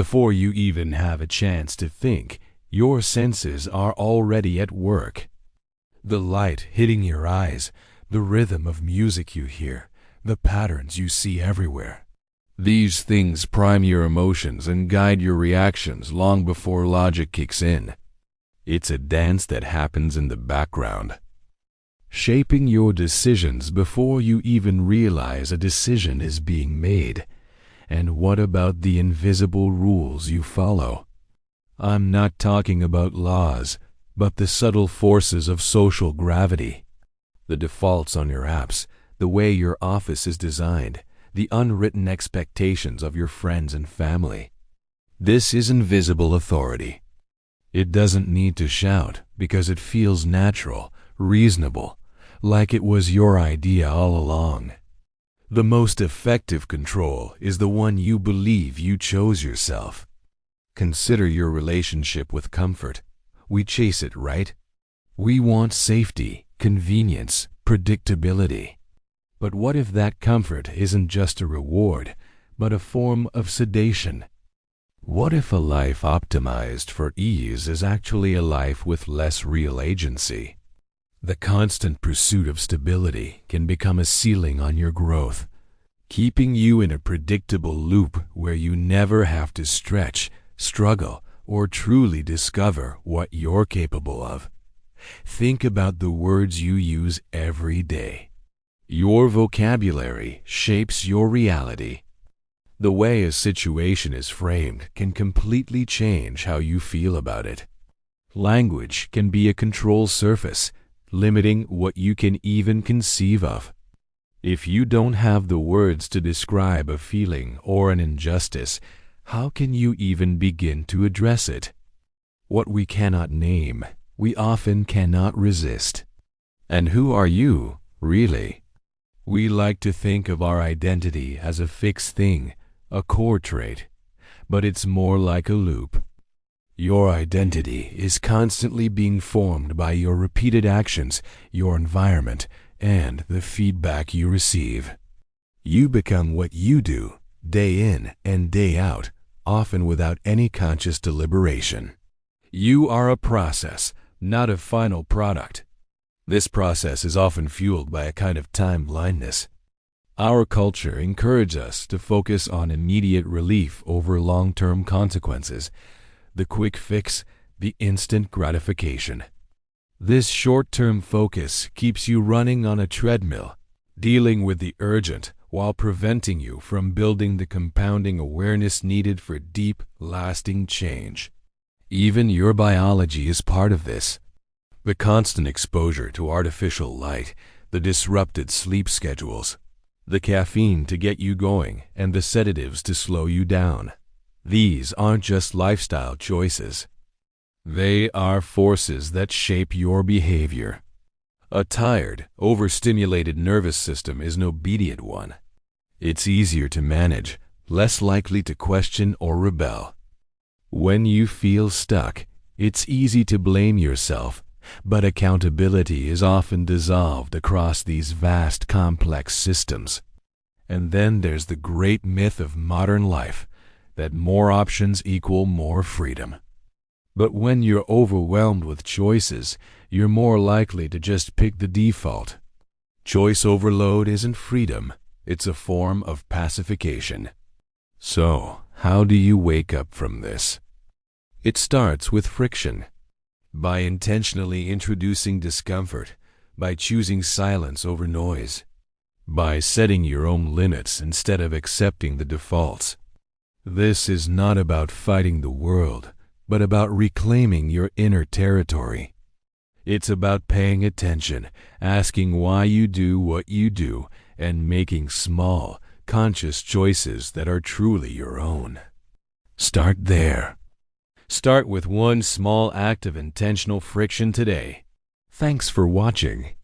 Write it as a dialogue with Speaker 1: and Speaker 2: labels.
Speaker 1: Before you even have a chance to think, your senses are already at work. The light hitting your eyes, the rhythm of music you hear, the patterns you see everywhere. These things prime your emotions and guide your reactions long before logic kicks in. It's a dance that happens in the background, shaping your decisions before you even realize a decision is being made. And what about the invisible rules you follow? I'm not talking about laws, but the subtle forces of social gravity. The defaults on your apps, the way your office is designed, the unwritten expectations of your friends and family. This is invisible authority. It doesn't need to shout because it feels natural, reasonable, like it was your idea all along. The most effective control is the one you believe you chose yourself. Consider your relationship with comfort. We chase it, right? We want safety, convenience, predictability. But what if that comfort isn't just a reward, but a form of sedation? What if a life optimized for ease is actually a life with less real agency? The constant pursuit of stability can become a ceiling on your growth, keeping you in a predictable loop where you never have to stretch, struggle, or truly discover what you're capable of. Think about the words you use every day. Your vocabulary shapes your reality. The way a situation is framed can completely change how you feel about it. Language can be a control surface, limiting what you can even conceive of. If you don't have the words to describe a feeling or an injustice, how can you even begin to address it? What we cannot name, we often cannot resist. And who are you, really? We like to think of our identity as a fixed thing, a core trait, but it's more like a loop. Your identity is constantly being formed by your repeated actions, your environment, and the feedback you receive. You become what you do, day in and day out, often without any conscious deliberation. You are a process, not a final product. This process is often fueled by a kind of time blindness. Our culture encourages us to focus on immediate relief over long-term consequences, the quick fix, the instant gratification. This short-term focus keeps you running on a treadmill, dealing with the urgent while preventing you from building the compounding awareness needed for deep, lasting change. Even your biology is part of this. The constant exposure to artificial light, the disrupted sleep schedules, the caffeine to get you going, and the sedatives to slow you down. These aren't just lifestyle choices. They are forces that shape your behavior. A tired, overstimulated nervous system is an obedient one. It's easier to manage, less likely to question or rebel. When you feel stuck, it's easy to blame yourself, but accountability is often dissolved across these vast, complex systems. And then there's the great myth of modern life, that more options equal more freedom. But when you're overwhelmed with choices, you're more likely to just pick the default. Choice overload isn't freedom, it's a form of pacification. So, how do you wake up from this? It starts with friction. By intentionally introducing discomfort, by choosing silence over noise, by setting your own limits instead of accepting the defaults. This is not about fighting the world, but about reclaiming your inner territory. It's about paying attention, asking why you do what you do, and making small, conscious choices that are truly your own. Start there. Start with one small act of intentional friction today. Thanks for watching.